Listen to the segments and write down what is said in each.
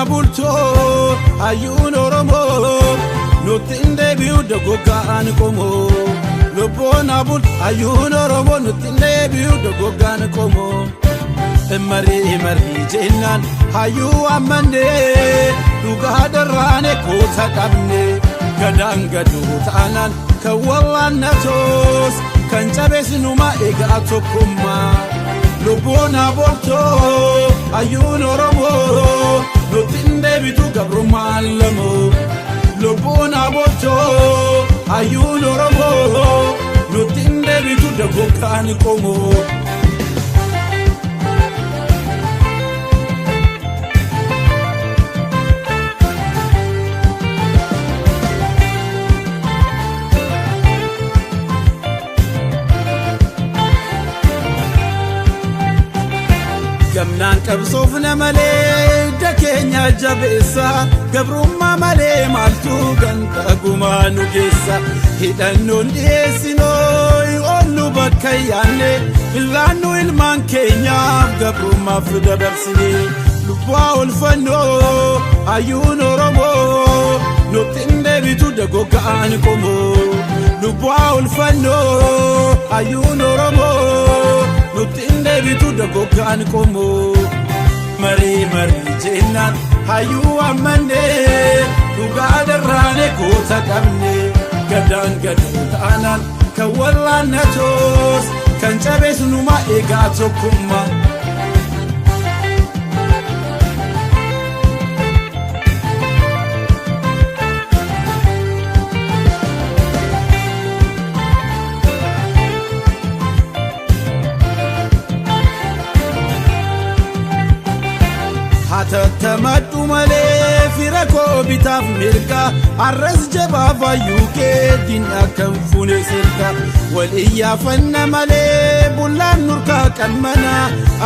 bulto hayyuun oromoo nutti hin deebi'u dogoggaan qomoo lubbuun bulto hayyuun oromoo nutti hin deebi'u dogoggaan qomoo marii jennaan hayyuu ammannee dhugaa darraane koota qabne gadaan gaduu ta'anaan kan wallaannatoos kan cabeessinuma eegaa tokkummaa lubbuun bulto hayyuun oromoo nutti hin deebitu gabrummaan lamoo lubbuun bulto hayyuun oromoo nutti hin deebitu dogoggaan qomoo gamnaan qabsoofna malee dakeenya jabeessa gabrummaa malee maaltu ganta gumaa nu geessa hidhannoon dhiyeessinoo ollu bakka yaanne ilaannu ilmaan keenyaaf gabrummaaf dabarsine lubbaa olfannoo hayyuun oromoo nutti hin deebitu dogoggaan qomoo lubbaa olfannoo hayyuun oromoo nutti hin deebitu dogoggaan qomoo marii jennaan hayyuu ammannee dhugaa darraane koota qabne gadaan gaduu ta'anaan kan wallaannatoos kan cabeessinuma eegaa tokkummaa tatamadu malee fira koo bitaaf mirga arras jabaaf hayyuu keetiin akkam fuune sirka wal iyyaafanna malee bullaan nurkaa qalmana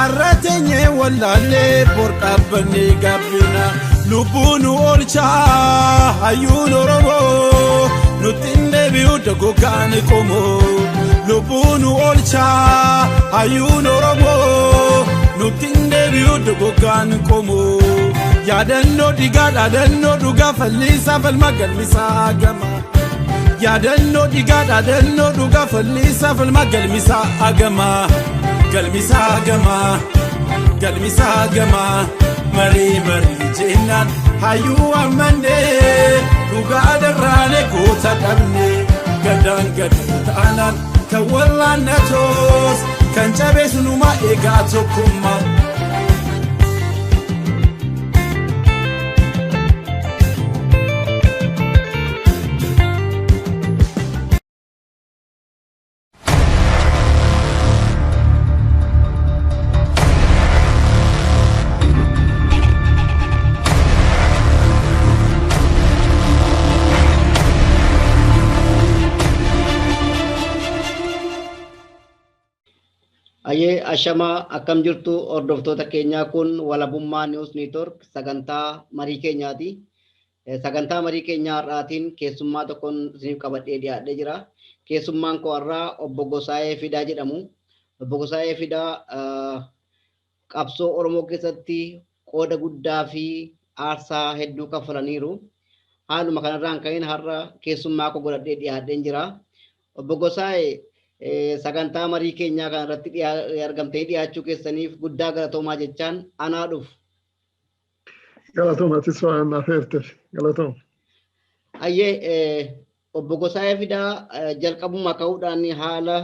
arra teenyee wallaallee bor dhaabbannee gaabbina lubbuu nu oolchaa hayyuun oromoo nutti hin deebi'u dogoggaan qomoo lubbuu nu oolchaa hayyuun oromoo nutti hin deebi'u dogoggaan qomoo yaadannoo dhugaa fallisaa falma galmisaa gama yaadannoo dhugaa fallisaa falma galmisaa gama marii jennaan hayyuu ammannee dhugaa darraane koota qabne gadaan gaduu ta'anaan kan wallaannatoos kan cabeessinuma eegaa tokkummaa Ayyee ashamaa akkam jirtu hordoftoota keenyaa kun walabummaa News Network sagantaa marii keenyaati. Sagantaa marii keenyaa har'aatiin keessummaa tokkoon isiniif qabadhee dhiyaadhee jira. Keessummaan koo har'aa Obbo Gosaayee Fidaa jedhamu. Obbo Gosaayee Fidaa qabsoo Oromoo keessatti qooda guddaa fi aarsaa hedduu kaffalaniiru. Haaluma kanarraan ka'een har'a keessummaa koo godhadhee dhiyaadheen jira. Obbo Gosaayee sagantaa marii keenyaa kan irratti argamtee dhiyaachuu keessaniif guddaa galatoomaa jechaan anaa dhufu. Galatoomatis waan naaf eerteef galatooma. Ayyee Obbo Gosaayee Fidaa jalqabuma ka'uudhaan haala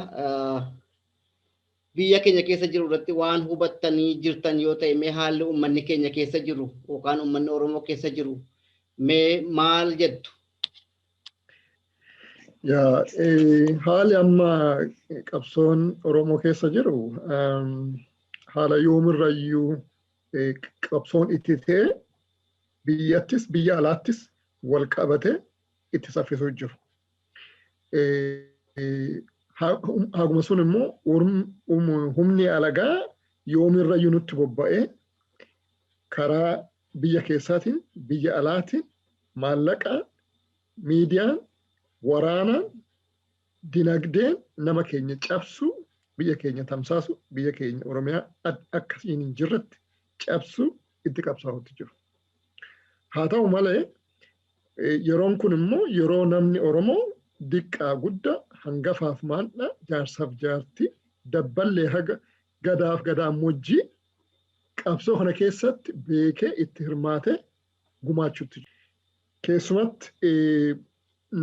biyya keenya keessa jiru irratti waan hubattanii jirtan yoo ta'e mee haalli uummanni keenya keessa jiru yookaan uummanni Oromoo keessa jiru mee maal jettu? Ya, hali amma qabsoon Oromoo keessa jiru haala yoomirrayyuu qabsoon itti ta'e biyyattis biyya alaattis wal qabate itti saffisuu jiru. Haguma sun immoo humni alagaa yoomirrayyuu nutti bobba'ee karaa biyya keessaatiin biyya alaatiin maallaqa miidiyaan waraana dinagdeen nama keenya cabsu biyya keenya tamsaasu biyya keenya Oromiyaa akkasiin hin jirretti cabsu itti qabsaa'utti jiru. haa ta'u malee yeroon kun immoo yeroo namni Oromoo diqqaa guddaa hangafaaf maandha jaarsaaf jaartii dabballee haga gadaaf gadaamojjii qabsoo kana keessatti beekee itti hirmaatee gumaachuutti jiru. Keessumatti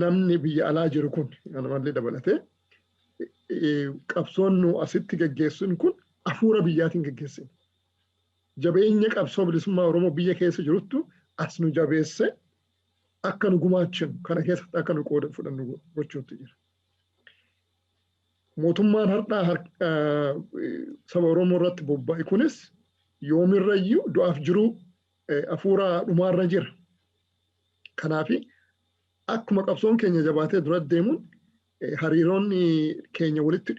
namni biyya alaa jiru kun namallee dabalatee qabsoon nu asitti gaggeessuun kun hafuura biyyaatiin gaggeessine. Jabeenya qabsoo bilisummaa Oromoo biyya keessa jiruttu as nu jabeesse akka nu gumaachinu kana keessatti akka nu qooda fudhannu gochuutti jira. Mootummaan har'aa saba Oromoo irratti bobba'e kunis yoomirrayyuu du'aaf jiruu hafuura dhumaarra jira. Kanaaf akkuma qabsoon keenya jabaatee dura deemuun hariiroonni keenya walitti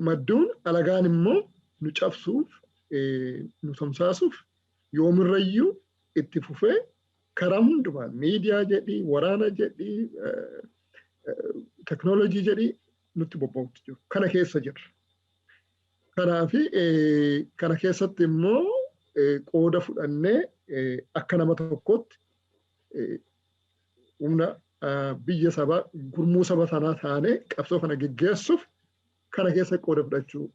madduun alagaan immoo nu cabsuuf nu tamsaasuuf yoomirrayyuu itti fufee karaa hundumaan miidiyaa jedhii waraana jedhii teknoolojii jedhii nutti bobba'utti jiru. Kana keessa jirra. Kanaaf kana keessatti immoo qooda fudhannee akka nama tokkotti humna biyya sabaa gurmuu saba sanaa taanee qabsoo kana geggeessuuf kana keessa qooda fudhachuu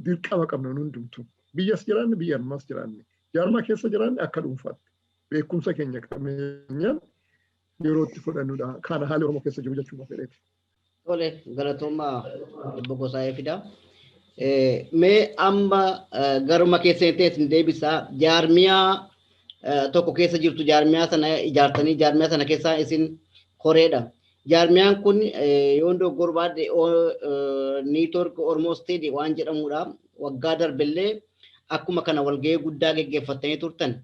dirqama qabna hundumtu. Biyyas jiraanne biyya ammas jiraanne jaarmaa keessa jiraanne akka dhuunfaatti beekumsa keenya qabeenyaan yeroo itti fudhannudha. Kana haala Oromoo keessa jiru jechuudha fedheeti. Tole galatoomaa Obbo Gosaayee Fidaa. Mee amma garuma keessatti deebisaa jaarmiyaa tokko keessa jirtu jaarmiyaa sana ijaartanii jaarmiyaa sana keessaa isin koreedha. Jaarmiyaan kun yoo dogoggorbaadhe niitoork Oromoo Steedii waan jedhamudha. Waggaa darbellee akkuma kana walgahii guddaa geggeeffatanii turtan.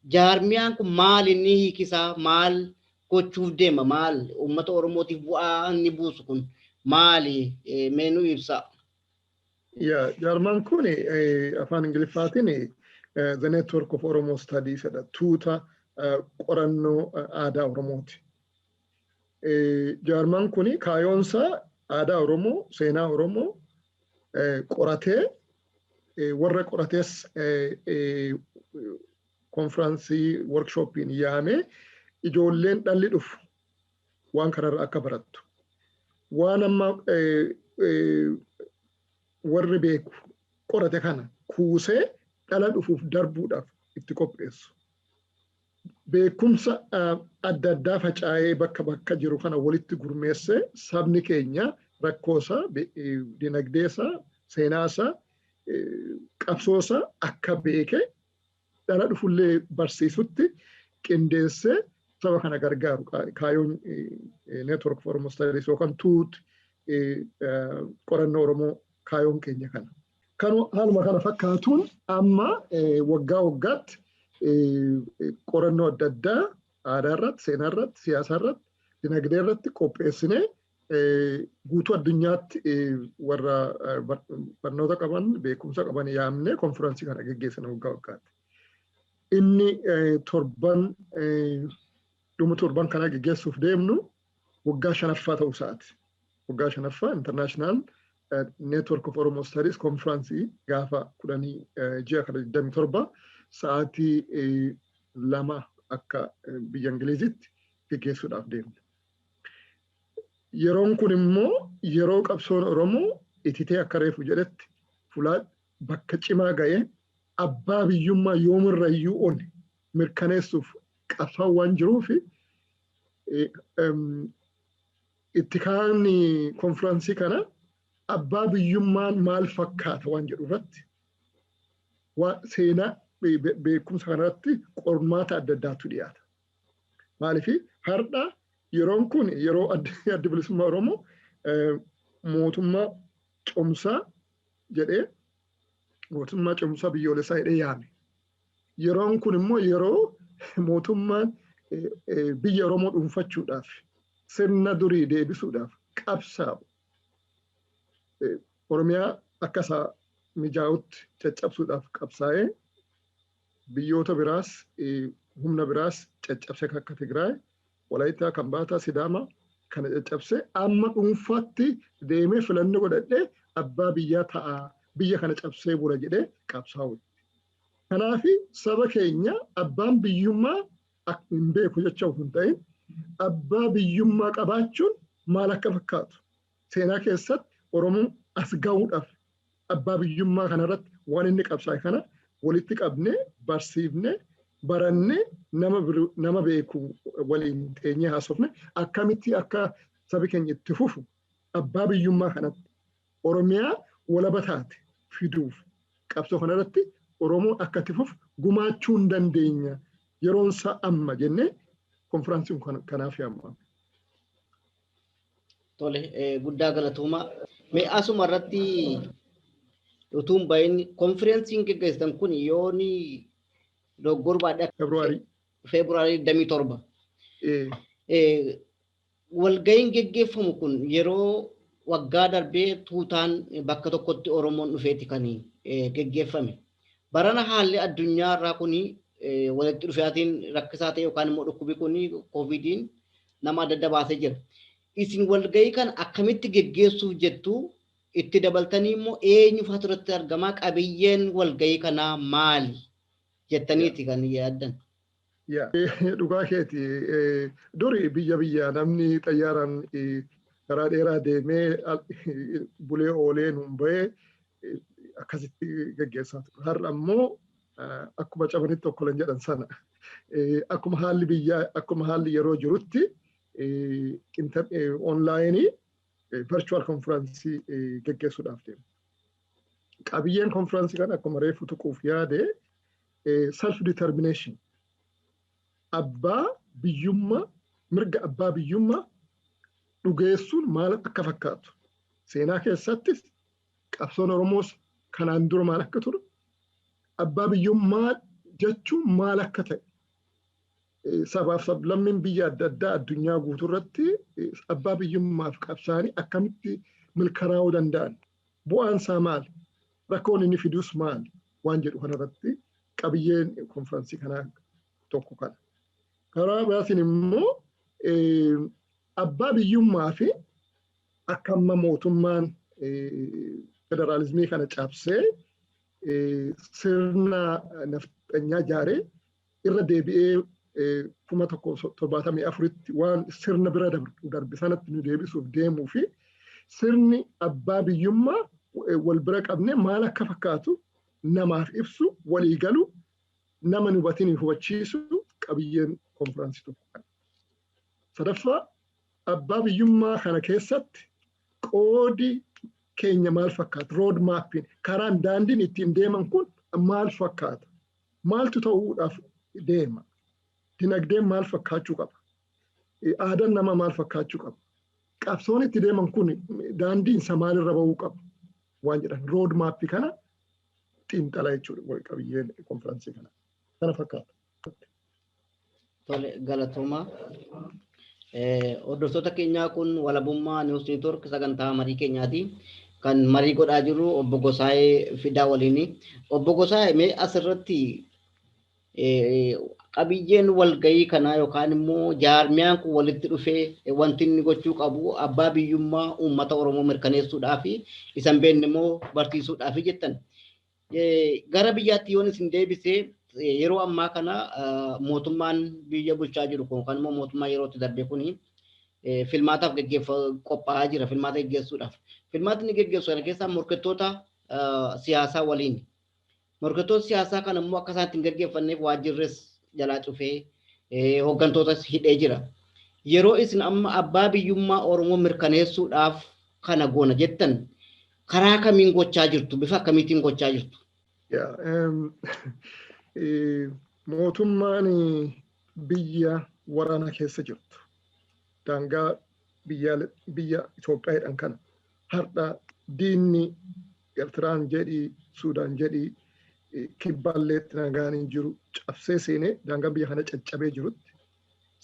Jaarmiyaan kun maal inni hiikisaa maal gochuuf deema maal uummata Oromootiif bu'aa inni buusu kun maali mee nu ibsaa. Jaarmaan kun afaan Ingiliffaatiin The Network of Oromo Studies jedha. Tuuta qorannoo aadaa Oromooti. Jaarmaan kun kaayoonsaa aadaa Oromoo seenaa Oromoo qoratee warra qoratees konfiraansii workshooppiin yaamee ijoolleen dhalli dhufu waan kanarra akka barattu. Waan amma warri beeku qorate kana kuusee dhala dhufuuf darbuudhaaf itti qopheessu. Beekumsa adda addaa facaa'ee bakka bakka jiru kana walitti gurmeessee sabni keenya rakkoosaa, dinagdeesaa, seenaasaa, qabsoosaa akka beeke dhala dhufullee barsiisutti qindeessee saba kana gargaaru. Kaayoon Network for Oromo Studies yookaan tuut qorannoo Oromoo kaayoon keenya kana. Haaluma kana fakkaatuun amma waggaa waggaatti qorannoo adda addaa aadaa irratti, seenaa irratti, siyaasa irratti, dinagdee irratti qopheessinee guutuu addunyaatti warra barnoota qaban, beekumsa qaban yaamnee konfiraansii kana geggeessina waggaa waggaatti. Inni dhuma torban kana geggeessuuf deemnu waggaa 5ffaa ta'uu isaati. Waggaa 5ffaa International Network of Oromo Studies konfiraansii gaafa 27 sa'aatii 2 akka biyya Ingilizitti geggeessuudhaaf deemna. Yeroon kun immoo yeroo qabsoon Oromoo ititee akka reefu jedhetti fulaa bakka cimaa ga'ee abbaa biyyummaa yoomirrayyuu ol mirkaneessuuf qabsoo waan jiruuf itti kaan konfiraansii kana abbaa biyyummaan maal fakkaata waan jedhu irratti seenaa beekumsa kanarratti qormaata adda addaatu dhiyaata. Maaliif har'a yeroon kun yeroo adda bilisummaa Oromoo mootummaa cimsaa jedhee mootummaa cimsaa biyyoolessaa jedhee yaame. Yeroon kun immoo yeroo mootummaan biyya Oromoo dhuunfachuudhaaf sirna durii deebisuudhaaf qabsaa'u. Oromiyaa akka isaa mijaa'utti caccabsuudhaaf qabsaa'ee biyyoota biraas humna biraas caccabsee akka Tigraay, Walaayittaa, Kambaataa, Sidaamaa kana caccabsee amma dhuunfaatti deemee filannoo godhadhee abbaa biyyaa ta'a biyya kana cabsee bula jedhee qabsaa'u. Kanaaf saba keenya abbaan biyyummaa hin beeku jecha hin ta'in abbaa biyyummaa qabaachuun maal akka fakkaatu seenaa keessatti Oromoon as ga'uudhaaf abbaa biyyummaa kanarratti waan inni qabsaa'e kana walitti qabnee barsiifnee barannee nama beeku waliin teenyee haasofne akkamitti akka sabi keenya itti fufu abbaa biyyummaa kanatti Oromiyaa walaba taate fiduuf qabsoo kanarratti Oromoon akka itti fufu gumaachuu hin dandeenya yeroon isaa amma jennee konfiraansiin kanaaf yaamama. Tole guddaa galatooma. Mee asuma irratti utuun bahin konfiraansiin gaggeessan kun yooni doggorbaadha. Febraarii 27. Walga'iin gaggeeffamu kun yeroo waggaa darbee tuutaan bakka tokkotti Oromoon dhufeeti kan gaggeeffame. Barana haalli addunyaa irraa kun walitti dhufaatiin rakkisaa ta'e yookaan immoo dhukkubi kun koovidiin nama adda adda baasee jira. Isin walga'ii kan akkamitti gaggeessuuf jettu itti dabaltanii immoo eenyu faatu irratti argamaa qabiyyeen walga'ii kanaa maali jettaniiti kan yaaddan. Dhugaa keeti duri biyya namni xayyaaraan karaa dheeraa deemee bulee oolee nuun bahee akkasitti gaggeessaa ture. Har'a immoo akkuma cabanitti tokko lan jedhan sana akkuma haalli biyyaa akkuma haalli yeroo jirutti onlaayinii virtual konfiraansii gaggeessuudhaaf deemu. Qabiyyeen konfiraansii kan akkuma reefu tuquuf yaade self determination abbaa biyyummaa mirga abbaa biyyummaa dhugeessuun maal akka fakkaatu seenaa keessattis qabsoon Oromoos kanaan dura maal akka ture abbaa biyyummaa jechuun maal akka ta'e sabaaf sablammiin biyya adda addaa addunyaa guutuu irratti abbaa biyyummaaf qabsaanii akkamitti milkaraa'uu danda'an bu'aan isaa maal rakkoon inni fidus maal waan jedhu kanarratti qabiyyeen konfiraansii kanaa tokko kana. Karaa biraatiin immoo abbaa biyyummaa fi akka amma mootummaan federaalizimii kana cabsee sirna nafxanyaa ijaaree irra deebi'ee 1974tti waan sirna bira darbe sanatti nu deebisuuf deemuu fi sirni abbaa biyyummaa wal bira qabnee maal akka fakkaatu namaaf ibsu walii galu nama nu hubatiin hubachiisu qabiyyeen konfiraansii tokko kana. Sadaffaa abbaa biyyummaa kana keessatti qoodi keenya maal fakkaata road maappiin karaan daandiin ittiin deeman kun maal fakkaata maaltu ta'uudhaaf deema dinagdeen maal fakkaachuu qaba aadaan nama maal fakkaachuu qaba qabsoon itti deeman kun daandiin isa maalirra bahuu qaba waan jedhan road maappii kana xiinxala jechuudha qabiyyeen konfiraansii kana fakkaata. Tole galatooma. Hordoftoota keenyaa kun walabummaa News Network sagantaa marii keenyaati. Kan marii godhaa jiru Obbo Gosaayee Fidaa waliini. Obbo Gosaayee mee asirratti qabiyyeen walga'ii kanaa yookaan immoo jaarmiyaan kun walitti dhufee wanti inni gochuu qabu abbaa biyyummaa uummata Oromoo mirkaneessuudhaaf isan beekne immoo barsiisuudhaaf jettan. Gara biyyaatti yoon isin deebisee yeroo ammaa kana mootummaan biyya bulchaa jiru kun yookaan immoo mootummaa yerootti darbe kuni filmaataaf qophaa'aa jira filmaata gaggeessuudhaaf. Filmaatni inni gaggeessu kana keessaa morkattoota siyaasaa waliin. Morkattoota siyaasaa kana immoo akka isaan ittiin gaggeeffanneef waajjirres jalaa cufee hooggantoota hidhee jira. Yeroo isin amma abbaa biyyummaa Oromoo mirkaneessuudhaaf kana goona jettan karaa kamiin gochaa jirtu bifa akkamiitiin gochaa jirtu? Mootummaan biyya waraana keessa jirtu daangaa biyya Itoophiyaadhaan kana har'a diinni Eertiraan jedhii Suudaan jedhii kibbaalleetti nagaan hin jiru cabsee seenee daangaa biyya kana caccabee jirutti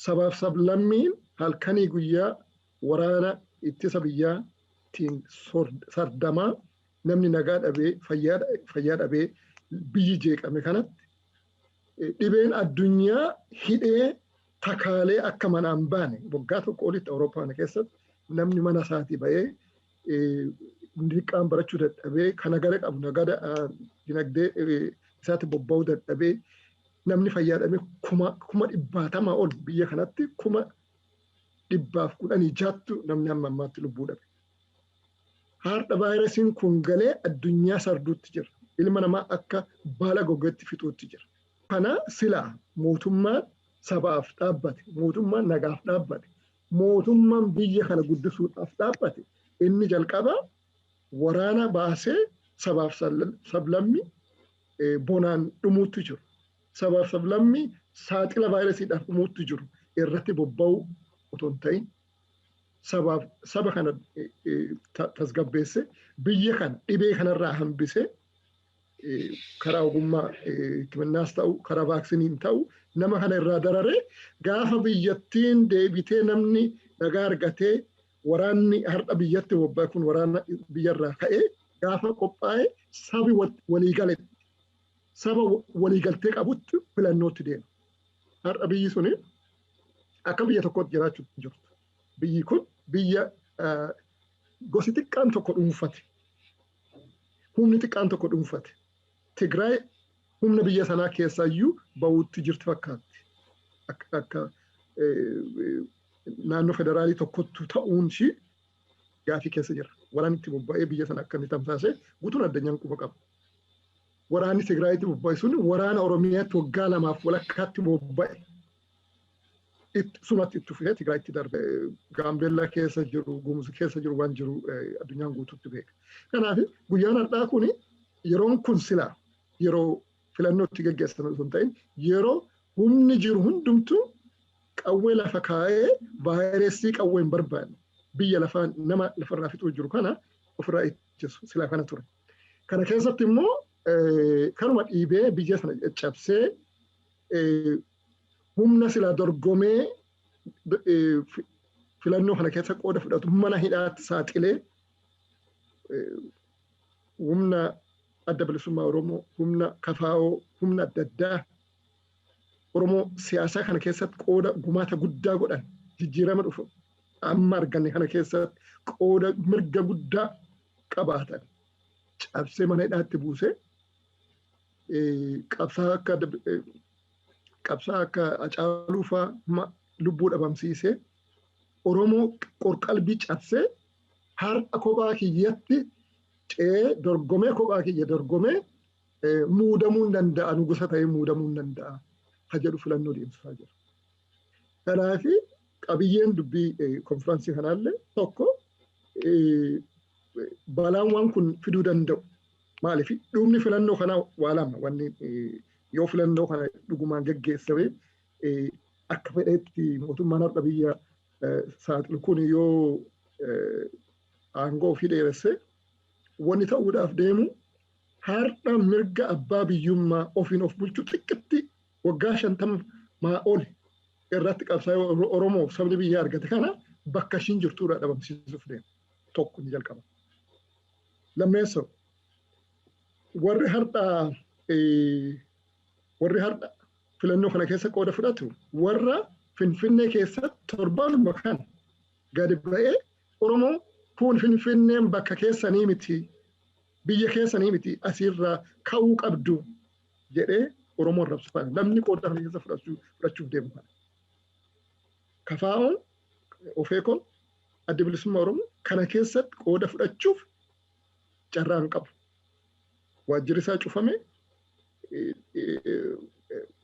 sabaaf sablammiin halkanii guyyaa waraana ittisa biyyaatiin sardamaa namni nagaa dhabee fayyaa dhabee biyyi jeeqame kanatti dhibeen addunyaa hidhee takaalee akka manaan baane waggaa tokko olitti Awurooppaa keessatti namni mana isaatii bahee dirqaan barachuu dadhabee kana gara qabu nagada dinagdee isaatti bobba'uu dadhabee namni fayyaadhame kuma dhibbaatamaa ol biyya kanatti 116 namni amma ammaatti lubbuu dhabe. Har'a vaayirasiin kun galee addunyaa sarduutti jira. Ilma namaa akka baala gogeetti fixuutti jira. Kana silaa mootummaan sabaaf dhaabbate, mootummaan nagaaf dhaabbate, mootummaan biyya kana guddisuudhaaf dhaabbate inni jalqaba waraana baasee sabaaf sablammii bonaan dhumuutti jiru. Sabaaf sablammii saaxila vaayirasiidhaaf dhumuutti jiru irratti bobba'uu otoo hin ta'in saba kana tasgabbeesse biyya kana dhibee kanarraa hambisee karaa ogummaa hikimnaas ta'u karaa vaaksiniin ta'u nama kana irraa dararee gaafa biyyattiin deebitee namni nagaa argatee waraanni har'a biyyatti bobba'e kun waraana biyyarraa ka'ee gaafa qophaa'e sabi saba waliigaltee qabutti filannootti deema. Har'a biyyi suni akka biyya tokkotti jiraachuu jirtu. Biyyi kun biyya gosi xiqqaan tokko dhuunfate. Humni xiqqaan tokko dhuunfate. Tigraay humna biyya sanaa keessaayyuu ba'uutti jirti fakkaatti. Akka naannoo federaalii tokkottu ta'uun ishii gaafii keessa jira. Waraanni itti bobba'ee biyya sana akkamitti tamsaasee guutuun addunyaan quba qaba. Waraanni Tigraayitti bobba'e sun waraana Oromiyaatti waggaa 2 walakkaatti bobba'e. Sumatti itti fufee Tigraayitti darbe. Gaambeellaa keessa jiru, Gumuz keessa jiru waan jiru addunyaan guutuutti beeka. Kanaaf guyyaan har'aa kun yeroon kun silaa yeroo filannootti gaggeessan osoo hin ta'in yeroo humni jiru hundumtuu qawwee lafa kaa'ee vaayirasii qawwee hin barbaanne biyya lafaan nama lafarraa fixuu jiru kana ofirraa ittisu silaa kana ture. Kana keessatti immoo kanuma dhiibee biyya sana caccabsee humna silaa dorgomee filannoo kana keessa qooda fudhatu mana hidhaatti saaxilee humna adda bilisummaa Oromoo, humna kafaa'oo, humna adda addaa Oromoo siyaasaa kana keessatti qooda gumaata guddaa godhan jijjiirama dhufu amma arganne kana keessatti qooda mirga guddaa qabaatan cabsee mana hidhaatti buusee qabsaa akka Hacaaluu fa'aa lubbuu dhabamsiisee Oromoo qorqalbii cabsee har'a kophaa kiyyatti cee dorgomee kophaa kiyya dorgomee muudamuu hin danda'a nu gosa ta'ee muudamuu hin danda'a ha jedhu filannoo deemsisaa jira. Kanaaf qabiyyeen dubbii konfiraansii kanaallee tokko balaan waan kun fiduu danda'u maaliif dhumni filannoo kanaa waa lama wanni yoo filannoo kana dhugumaan gaggeessame akka fedheetti mootummaan har'a biyya saaxilu kun yoo aangoo ofii dheeresse wanni ta'uudhaaf deemu har'a mirga abbaa biyyummaa ofiin of bulchuu xiqqatti waggaa 50 ol irratti qabsaa'ee Oromoof sabni biyya argate kana bakka ishiin jirtuudha dhabamsiisuuf deema. Tokko ni jalqaba. Lammeessoo warri har'a filannoo kana keessa qooda fudhatu warra Finfinnee keessatti torbaanuma kana gadi ba'ee Oromoo kun Finfinneen bakka keessanii miti biyya keessanii miti asirraa ka'uu qabdu jedhee Oromoon rabsifan namni qooda kana keessa fudhachuuf deemu kana. Kafaa'oon ofeekoon adda bilisummaa Oromoo kana keessatti qooda fudhachuuf carraa hin qabu. Waajjirri isaa cufame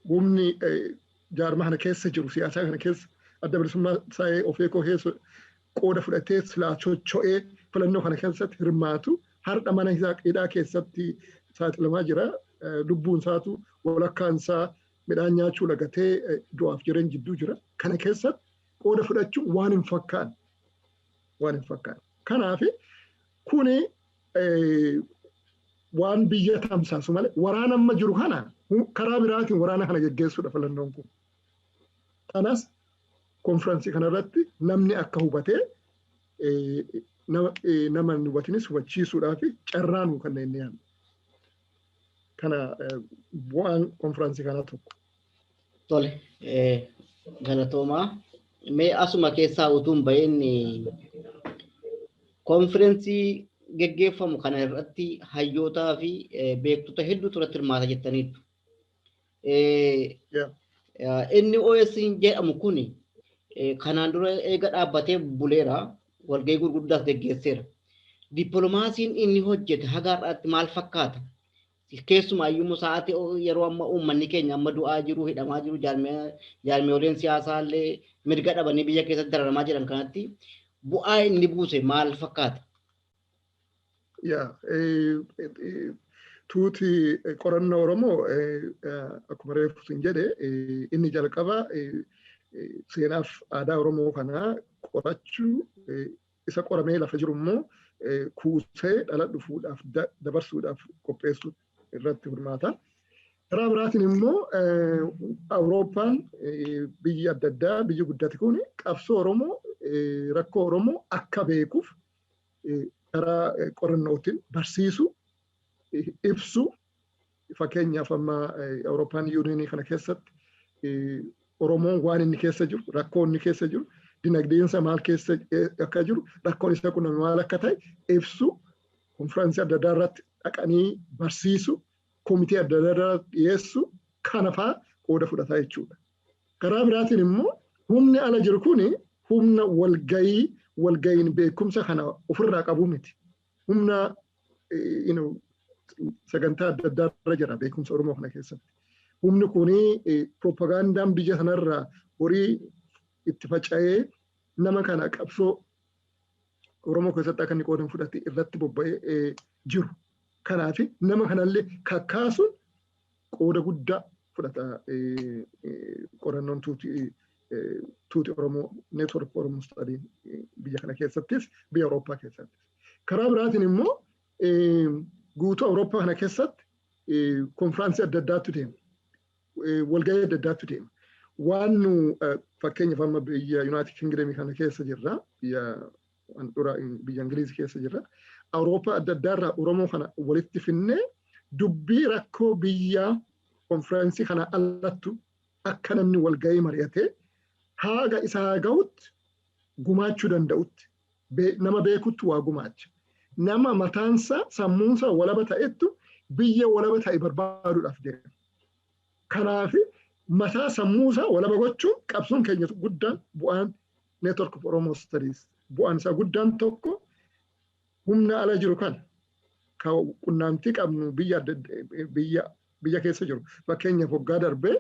humni jaarmaa kana keessa jiru siyaasaa kana keessa adda bilisummaa isaa ofeekoo keessa qooda fudhatee silaa chocho'ee filannoo kana keessatti hirmaatu har'a mana hidhaa keessatti saaxilamaa jira. Lubbuun isaatu walakkaan isaa midhaan nyaachuu lagatee du'aaf jireenya jidduu jira. Kana keessatti qooda fudhachuun waan hin fakkaanne. Kanaaf kuni waan biyya tamsaasu malee waraana amma jiru kana karaa biraatiin waraana kana geggeessuudha filannoon kun. Kanas konfiraansii kanarratti namni akka hubatee nama hin hubatinis hubachiisuudhaaf carraa nuu kanneen ni yaadu. Kana bu'aan konfiraansii kanaa tokko. Tole, galatoomaa. Mee asuma keessaa utuun baheen konfiraansii geggeeffamu kana irratti hayyootaa fi beektota hedduutu irratti hirmaata jettaniitu. Inni OS jedhamu kuni kanaan dura eega dhaabbatee buleera walgahii gurguddaas geggeesseera. Dippiloomaasiin inni hojjete haga har'aatti maal fakkaata? Keessumaayyuu sa'aatii yeroo amma uummanni keenya amma du'aa jiru hidhamaa jiru jaarmiyooleen siyaasaa illee mirga dhabanii biyya keessatti dararamaa jiran kanatti bu'aa inni buuse maal fakkaata? Tuuti qorannoo Oromoo akkuma reefu sin jedhe inni jalqaba seenaaf aadaa Oromoo kanaa qorachuu isa qoramee lafa jiru immoo kuusee dhala dhufuudhaaf dabarsuudhaaf qopheessuu irratti hirmaata. Karaa biraatiin immoo Awurooppaan biyyi adda addaa biyyi guddate kun qabsoo Oromoo rakkoo Oromoo akka beekuuf karaa qorannootiin barsiisu ibsu fakkeenyaaf amma Awurooppaan yuuniyinii kana keessatti Oromoon waan inni keessa jiru rakkoo inni keessa jiru dinagdeensa maal keessa akka jiru rakkoon isa kun maal akka ta'e ibsu konfiraansii adda addaa irratti dhaqanii barsiisu komitee adda addaa dhiyeessu kana fa'aa qooda fudhataa jechuudha. Karaa biraatiin immoo humni ala jiru kun humna walgayiin beekumsa kana ofirraa qabu miti. Humna sagantaa adda addaa irra jira beekumsa Oromoo kana keessatti. Humni kun propagandaan biyya sanarraa horii itti faca'ee nama kana qabsoo Oromoo keessatti akka inni qoodan fudhate irratti bobba'ee jiru. Kanaaf nama kanallee kakkaasuun qooda guddaa fudhata qorannoon tuuti Oromoo neetwork Oromoo study biyya kana keessattis biyya Awurooppaa keessattis. Karaa biraatiin immoo guutuu Awurooppaa kana keessatti konfiraansii adda addaatu deema. Walgahii adda addaatu deema. Waan nu fakkeenyaaf amma biyya Yuunaayitid Kingdamii kana keessa jirra. Biyya Ingiliiz keessa jirra. Awurooppaa adda addaarraa Oromoo kana walitti finnee dubbii rakkoo biyya konfiraansii kana allattu akka namni walgahii mari'atee haga isaa ga'utti gumaachuu danda'utti nama beekutti waa gumaacha. Nama mataansa sammuunsa walaba ta'ettu biyya walaba ta'e barbaaduudhaaf deema. Kanaaf mataa sammuusaa walaba gochuun qabsoon keenya guddaan bu'aan Network of Oromo Studies bu'aan isaa guddaan tokko humna ala jiru kan qunnamtii qabnu biyya keessa jiru. Fakkeenyaaf waggaa darbee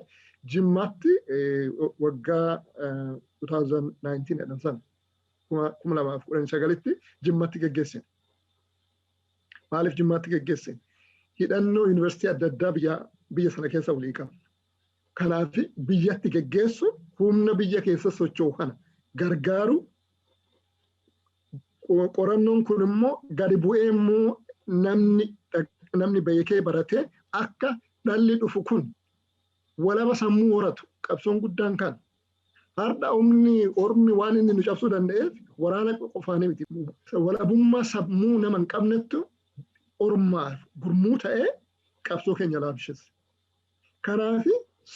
Jimmaatti waggaa 2019 jedhan sana 2019tti Jimmaatti geggeessine. Maaliif Jimmaatti geggeessine? Hidhannoo yuunivarsiitii adda addaa biyya sana keessa walii qabna. Kanaaf biyyatti geggeessu humna biyya keessa socho'u kana gargaaru qorannoon kun immoo gadi bu'ee immoo namni beekee baratee akka dhalli dhufu kun walaba sammuu horatu qabsoon guddaan kan har'a ormi waan inni nu cabsuu danda'eef waraana qofaanii miti. Walabummaa sammuu nama hin qabnettu ormaaf gurmuu ta'ee qabsoo keenya laabshise. Kanaaf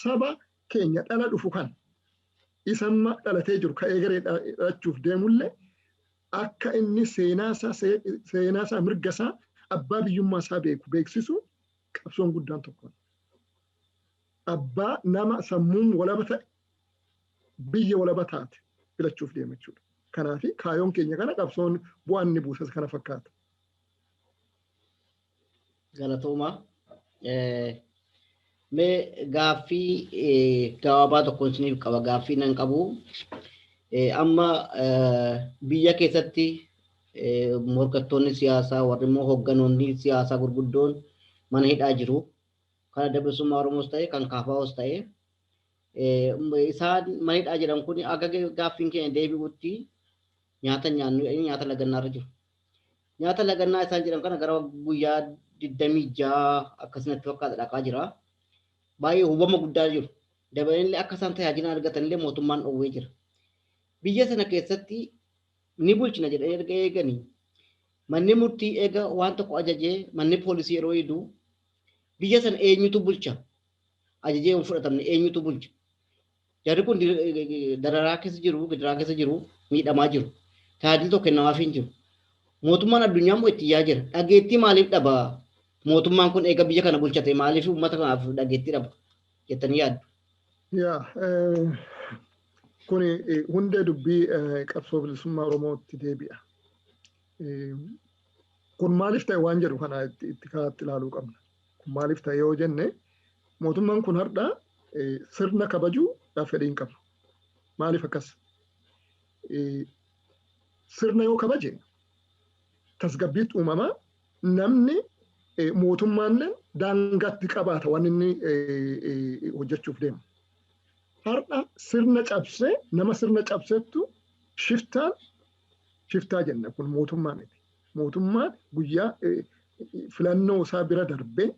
saba keenya dhala dhufu kan isamma dhalatee jiru ka'ee garee dhalachuuf deemullee akka inni seenaasaa mirgasaa abbaa biyyummaa isaa beeksisu qabsoon guddaan tokko. Abbaa nama sammuun walaba ta'e biyya walaba taate filachuuf deema jechuudha. Kanaaf kaayoon keenya kana qabsoon bu'aan inni buusas kana fakkaata. Galatooma. Mee gaaffii gabaabaa tokkoon isiniif qaba. Gaaffii nan qabu. Amma biyya keessatti morkattoonni siyaasaa warri immoo hoogganoonni siyaasaa gurguddoon mana hidhaa jiru. Kan adda bilisummaa Oromoos ta'e kan KFOs ta'e isaan mana hidhaa jiran kun akka gaaffiin keenya deebi'utti nyaata nyaannu nyaata lagannaarra jiru. Nyaata lagannaa isaan jedhan kana gara guyyaa 26 akkasumatti fakkaata dhaqaa jira. Baay'ee hubama guddaa jiru. Dabalatee akka isaan tajaajila argatanillee mootummaan dhoowwee jira. Biyya sana keessatti ni bulchina jedhanii erga eeganii manni murtii eega waan tokko ajajee manni poolisii yeroo hidu biyya sana eenyutu bulcha? Ajajee hin fudhatamne eenyutu bulcha? Jarri kun dararaa keessa jiru, gidiraa keessa jiru, miidhamaa jiru. Tajaajilli tokko kennamaa hin jiru. Mootummaan addunyaa immoo itti yaa jira. Dhageettii maaliif dhaba? Mootummaan kun eega biyya kana bulchate maaliif uummata kanaaf dhageettii dhaba? jettanii yaaddu? Yaa kun hundee dubbii qabsoo bilisummaa Oromootti deebi'a. Kun maaliif ta'e waan jedhu kana itti kaa'atti ilaaluu qabna. Kun maaliif ta'e yoo jenne mootummaan kun har'a sirna kabajuudhaaf fedhii hin qabu. Maaliif akkas? Sirna yoo kabaje tasgabbiitti uumamaa namni mootummaallee daangaatti qabaata waan inni hojjechuuf deemu. Har'a sirna cabsee nama sirna cabseettu shiftaa jenna kun mootummaa miti. Mootummaan guyyaa filannoo isaa bira darbee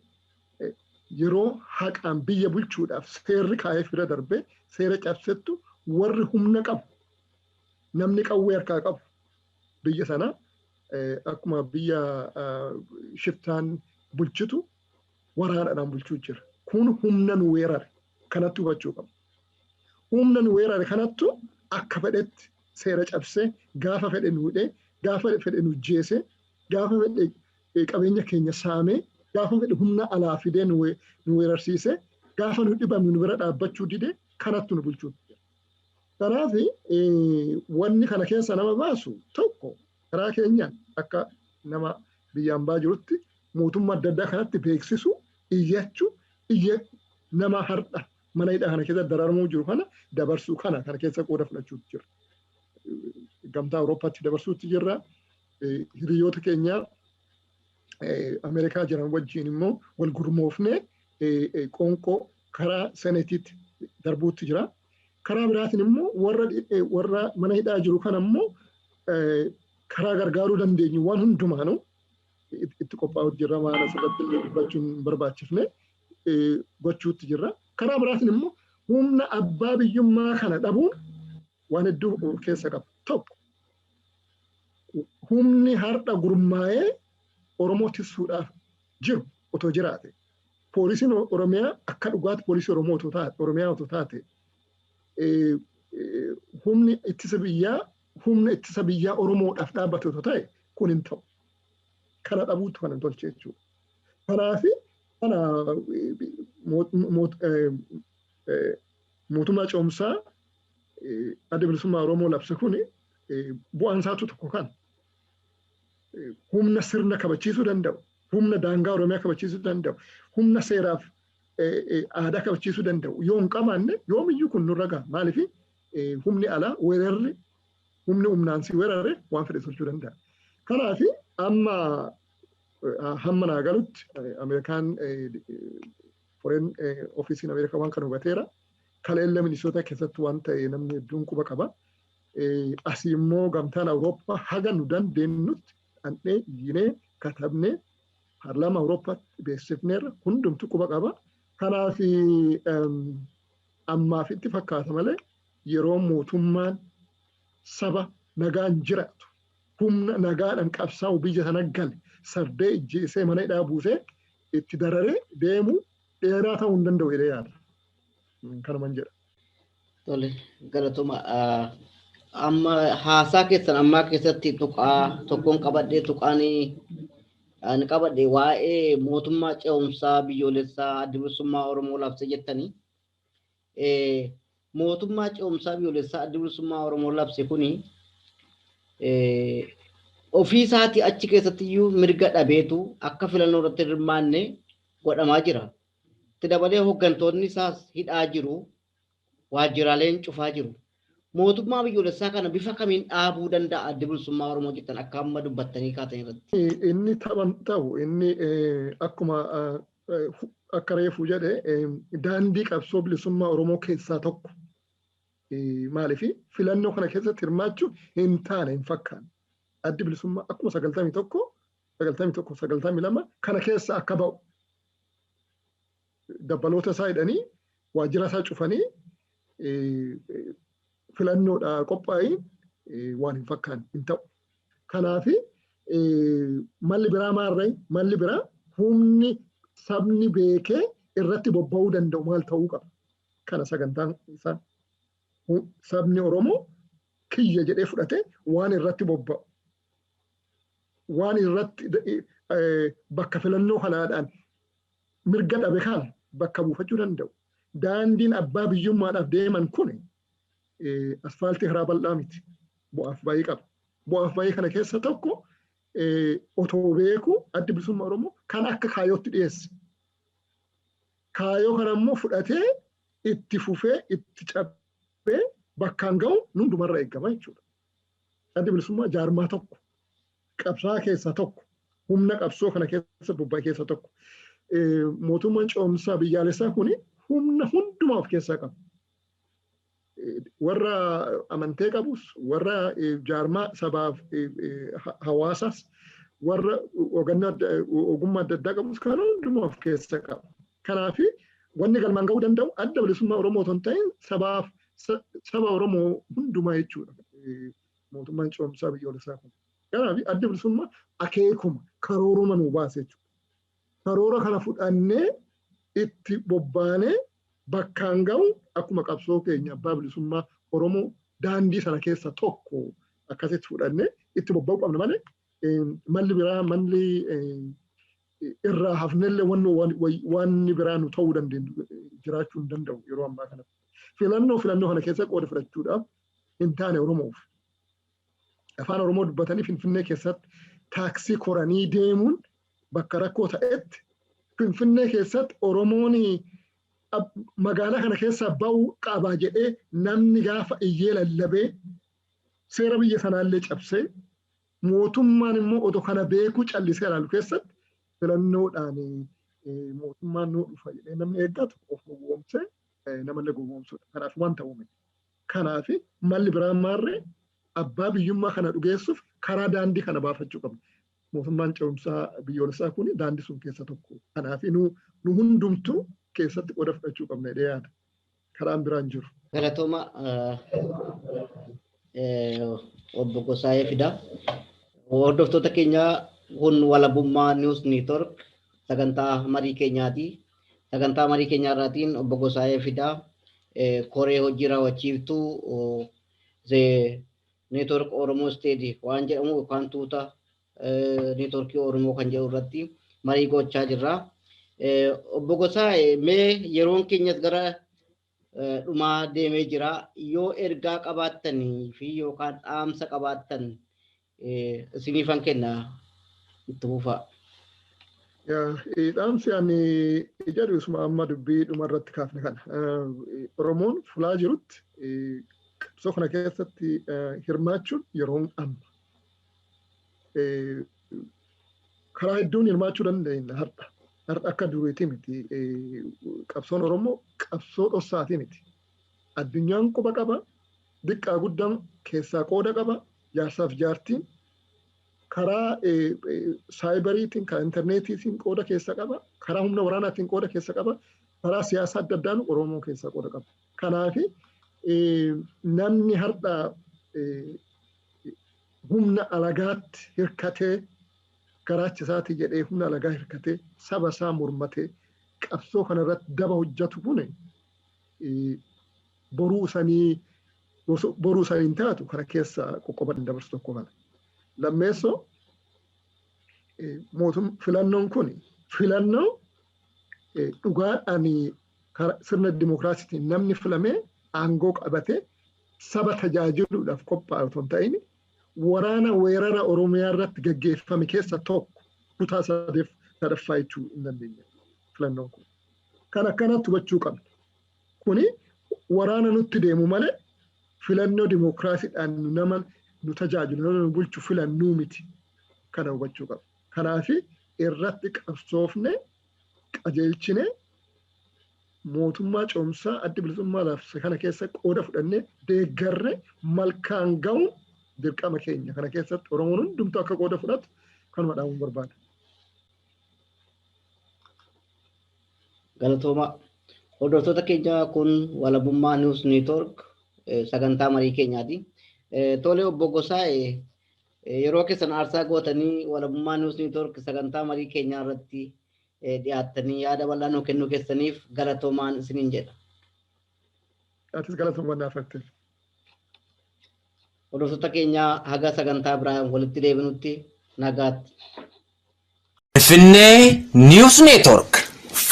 yeroo haqaan biyya bulchuudhaaf seerri kaa'ee bira darbee seera cabsettu warri humna qabu namni qawwee harkaa qabu biyya sana akkuma biyya shiftaan bulchitu waraanadhaan bulchuu jira. Kun humna nu weerare kanatti hubachuu qabu. Humna nu weerare kanattu akka fedhetti seera cabsee gaafa fedhe nu hidhee gaafa fedhe nu jeese gaafa fedhe qabeenya keenya saamee gaafa fedhe humna alaa fidee nu weerarsiise gaafa nu dhibamnu nu bira dhaabbachuu dide kanattu nu bulchuu. Kanaaf wanni kana keessa nama baasu tokko karaa keenyaan akka nama biyyaan baa jirutti mootummaa adda addaa kanatti beeksisu iyyachuu nama har'a mana hidhaa kana keessa dararamuu jiru kana dabarsuu kana keessa qooda fudhachuutu jira. Gamtaa Awurooppaatti dabarsuutti jirra. Hiriyoota keenya Ameerikaa jiran wajjin immoo wal gurmoofnee qoonqoo karaa seneetiitti darbuutti jira. Karaa biraatiin immoo warra mana hidhaa jiru kana immoo karaa gargaaruu dandeenyu waan hundumaanuu itti qophaa'utti jirra. Waan asirratti dubbachuun barbaachifne gochuutti jirra. Karaa biraatiin immoo humna abbaa biyyummaa kana dhabuun waan hedduu keessa qaba. Tokko humni har'a gurmaa'ee Oromoo tisuudhaaf jiru otoo jiraate poolisiin Oromiyaa akka dhugaatti poolisii Oromiyaa otoo taate humni ittisa biyyaa Oromoodhaaf dhaabbate otoo ta'e kun hin ta'u. Kana dhabuutu kan hin tolche jechuudha. Kanaaf mootummaa ce'umsaa adda bilisummaa Oromoo labse kun bu'aan isaatu tokko kan humna sirna kabachiisuu danda'u, humna daangaa Oromiyaa kabachiisuu danda'u, humna seeraaf aadaa kabachiisuu danda'u yoo hin qabaanne yoomiyyuu kun nurra ga'a. Maaliif humni alaa weerarri humni humnaan si weerarre waan fedhe tolchuu danda'a. Kanaaf amma hamma naa galutti Ameerikaan foreign ofiisiin Ameerikaa waan kana hubateera. Kaleessa Minisoota keessatti waan ta'e namni hedduun quba qaba. Asii immoo gamtaan Awurooppaa haga nu dandeenyutti dhandhee iyyinee katabnee paarlaamaa Awurooppaatti beeksifneerra hundumtu quba qaba. Kanaaf ammaaf itti fakkaata malee yeroo mootummaan saba nagaan jiraatu humna nagaadhaan qabsaa'u biyya sana gale sardee ijjeesee mana hidhaa buusee itti dararee deemu dheeraa ta'uu hin danda'u jedhee yaada. Kanuman jedha. Tole galatuma amma haasaa keessan ammaa keessatti tokkoon qabadhee ani qabadhe waa'ee mootummaa ce'umsaa biyyoolessaa adda bilisummaa Oromoo labse jettanii mootummaa ce'umsaa biyyoolessaa adda bilisummaa Oromoo labse kuni ofii isaatii achi keessatti iyyuu mirga dhabeetu akka filannoo irratti hirmaanne godhamaa jira. Itti dabalee hooggantoonni isaas hidhaa jiru, waajjiraaleen cufaa jiru. Mootummaa biyyoolessaa kana bifa kamiin dhaabuu danda'a adda bilisummaa Oromoo jettan akka amma dubbattanii kaatan irratti? Inni ta'u inni akkuma akka reefuu jedhe daandii qabsoo bilisummaa Oromoo keessaa tokko. Maaliif filannoo kana keessatti hirmaachuun hin taane hin fakkaanne. Addi bilisummaa akkuma 91 kana keessa akka ba'u. Dabbaloota isaa hidhanii waajjira isaa cufanii filannoodha qophaa'ii waan hin fakkaanne hin ta'u. Kanaaf malli biraa maalree malli biraa humni sabni beekee irratti bobba'uu danda'u maal ta'uu qaba. Kana sagantaan isaa sabni Oromoo kiyya jedhee fudhatee waan irratti bobba'u. Waan irratti bakka filannoo kanaadhaan mirga dhabe kana bakka buufachuu danda'u. daandiin abbaa biyyummaadhaaf deeman kun asfaaltii karaa bal'aa miti. Bu'aaf bayii qaba. Bu'aaf bayii kana keessa tokko otoo beeku addi bilisummaa Oromoo kan akka kaayootti dhiyeesse. Kaayoo kana immoo fudhatee itti fufee itti cabbee bakkaan ga'u hundumarra eegama jechuudha. Addi bilisummaa jaarmaa tokko qabsaa keessa tokko humna qabsoo kana keessa bobba'e keessa tokko. Mootummaan ce'umsaa biyyaalessaa kuni humna hundumaa of keessaa qaba. Warra amantee qabus, warra jaarmaa sabaaf hawaasaas, warra ogummaa adda addaa qabus kan hundumaa of keessaa qaba. Kanaaf wanni galmaan ga'uu danda'u adda bilisummaa Oromoo osoo hin ta'in saba Oromoo hundumaa jechuudha. Mootummaan ce'umsaa biyyoolessaa kun. Kanaaf adda bilisummaa akeekuma karooruma nuu baase jechuudha. Karoora kana fudhannee itti bobbaanee bakkaan ga'u akkuma qabsoo keenya abbaa bilisummaa Oromoo daandii sana keessa tokko akkasitti fudhannee itti bobba'uu qabna malee malli biraa malli irraa hafnellee wanni biraa nu ta'uu dandeenyu jiraachuu hin danda'u yeroo ammaa kana. Filannoo kana keessa qooda fudhachuudhaaf hin taane Oromoof. Afaan Oromoo dubbatanii Finfinnee keessatti taaksii koranii deemuun bakka rakkoo ta'etti Finfinnee keessatti Oromoon magaalaa kana keessaa ba'uu qaba jedhee namni gaafa iyyee lallabee seera biyya sanaallee cabsee mootummaan immoo otoo kana beekuu callisee ilaalu keessatti filannoodhaan mootummaan nuu dhufa jedhee namni eeggatu of gowwoomsee namallee gowwoomsuudha. Kanaaf wanta uume. Kanaaf malli biraan maarree abbaa biyyummaa kana dhugeessuuf karaa daandii kana baafachuu qabna. Mootummaan ce'umsaa biyyoolessaa kun daandii sun keessa tokko. Kanaaf nu hundumtuu keessatti qooda fudhachuu qabna jedhee yaada. Karaan biraan jiru. Galatooma Obbo Gosaayee Fidaa. Hordoftoota keenya kun walabummaa News Network sagantaa marii keenyaati. Sagantaa marii keenyaa irraatiin Obbo Gosaayee Fidaa koree hojii raawwachiiftuu Network Oromoo State waan jedhamu yookaan tuuta Network Oromoo kan jedhu irratti marii gochaa jirra. Obbo Gosaayee mee yeroon keenyas gara dhumaa deemee jira. Yoo ergaa qabaattanii fi yookaan dhaamsa qabaattan isiniifan kenna itti fufaa. Dhaamsi ani jedhu isuma amma dubbii dhuma irratti kaafne kana. Oromoon fulaa jirutti qabsoo kana keessatti hirmaachuun yeroon amma. Karaa hedduun hirmaachuu dandeenya har'a. Har'a akka duriitii miti. Qabsoon Oromoo qabsoo dhossaatii miti. Addunyaan quba qaba. Diqqaa guddaan keessaa qooda qaba. Jaarsaaf jaartiin karaa saayibariitiin, karaa intarneetiitiin qooda keessa qaba. Karaa humna waraanaatiin qooda keessa qaba. Karaa siyaasaa adda addaan Oromoo keessaa qooda qaba. Kanaaf namni har'a humna alagaatti hirkatee garaachisaati jedhee humna alagaa hirkatee saba isaa mormatee qabsoo kana irratti daba hojjetu kun boruu saniin taatu kana keessa qoqqoban dabarsu tokko kana. Lammeessoo filannoon kun filannoo dhugaadhaan sirna dimookiraasiitiin namni filamee aangoo qabatee saba tajaajiluudhaaf qophaa'u otoo hin ta'in waraana weerara Oromiyaa irratti gaggeeffame keessa tokko kutaa sadaffaa jechuu hin dandeenya filannoon kun. Kan akkanatti hubachuu qabna. Kuni waraana nutti deemu malee filannoo dimookiraasiidhaan nama nu tajaajilu nama nu bulchu filannuu miti. Kana hubachuu qabna. Kanaaf irratti qabsoofne qajeelchine mootummaa ce'umsaa addi bilisummaadhaaf kana keessa qooda fudhannee deeggarre malkaan ga'u dirqama keenya kana keessatti Oromoon hundumtuu akka qooda fudhatu kanuma dhaabuun barbaada. Galatooma. Hordoftoota keenya kun walabummaa News Network sagantaa marii keenyaati. Tole Obbo Gosaayee yeroo keessan aarsaa gootanii walabummaa News Network sagantaa marii keenyaa irratti dhiyaattanii yaada bal'aa nuu kennuu keessaniif galatoomaan isiniin jedha. Atis galatoomaa naaf argatte. Hordoftoota keenya haga sagantaa biraan walitti deebinutti nagaatti. Finfinnee News Network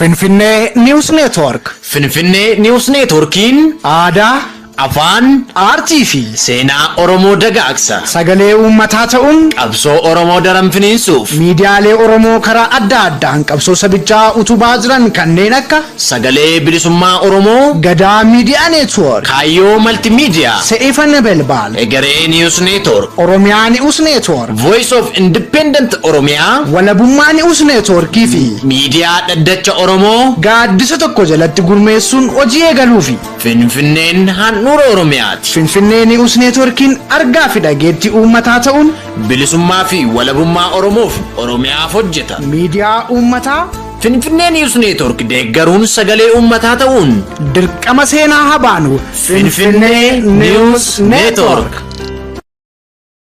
Finfinnee News Network. Finfinnee News Networkiin aadaa, afaan, aartii fi seenaa Oromoo dagaagsa. sagalee uummataa ta'uun Qabsoo Oromoo daran finiinsuuf miidiyaalee Oromoo karaa adda addaan qabsoo sabichaa utubaa jiran kanneen akka sagalee bilisummaa Oromoo, Gadaa Miidiyaa Neetwoork, Kaayyoo Maltiimiidiyaa, Se'ifan Belbaal, Egeree News Network, Oromiyaa News Network, Voice of Independent Oromiyaa, Walabummaa News Networkii fi miidiyaa dhaddacha Oromoo, gaaddisa tokko jalatti gurmeessuun hojii eegaluufi Finfinneen handhuura Oromiyaati. Finfinnee News Networkiin argaa fi dhageettii uummataa ta'uun Bilisummaa fi walabummaa Oromoof Oromiyaaf hojjeta. miidiyaa uummataa Finfinnee News Network deeggaruun sagalee uummataa ta'uun dirqama seenaa habaanu Finfinnee News Network.